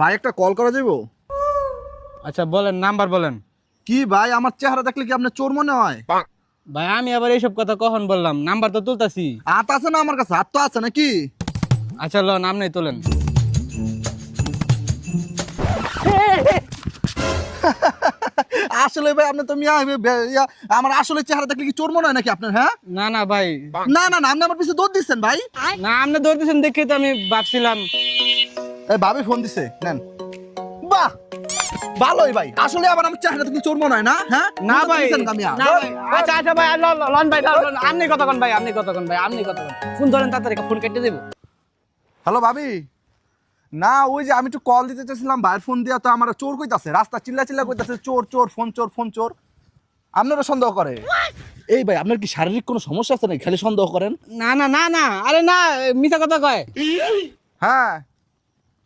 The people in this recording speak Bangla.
ভাই একটা কল করা যাবো? আচ্ছা বলেন, নাম্বার বলেন। কি ভাই, আমার চেহারা দেখলে কি আপনার চোর মনে হয়? ভাই আমি আবার এইসব কথা কখন বললাম? নাম্বার তো তুলতাছি। হাত আছে না আমার কাছে? হাত তো আছে নাকি? আচ্ছা নাম নেই, তোলেন। আসলে ভাই আপনি তো আমার আসলে চেহারা দেখলে কি চোর মনে হয় নাকি আপনার? হ্যাঁ, না না ভাই, না না না, আপনি আমার পিছে দৌড় দিচ্ছেন ভাই। না আপনি ধরতেছেন দেখে তো আমি ভাবছিলাম। এই ভাবি ফোন দিছে, নেন। বাহ, ভালোই ভাই। আসলে আবার আমার চেহারা দেখলে চোর মনে হয় না? হ্যাঁ না বুঝতে ভাই, পারছেন কামিয়া? না ভাই। আচ্ছা আচ্ছা ভাই, লন ভাই, লন। আপনি কতক্ষণ ভাই, আপনি কতক্ষণ ভাই, আপনি কতক্ষণ? ফোন ধরেন তাড়াতাড়ি, ফোন কেটে দেবো। হ্যালো ভাবি। না ওই যে আমি একটু কল দিতে চাইছিলাম, ভাইয়ের ফোন দিয়া তো আমার চোর কইতাছে, রাস্তা চিল্লা চিল্লা কইতাছে চোর চোর, ফোন চোর, ফোন চোর। আপনারা সন্দেহ করে? এই ভাই আপনার কি শারীরিক কোনো সমস্যা আছে নাকি খালি সন্দেহ করেন? না না না না, আরে না, মিথ্যা কথা কয়। হ্যাঁ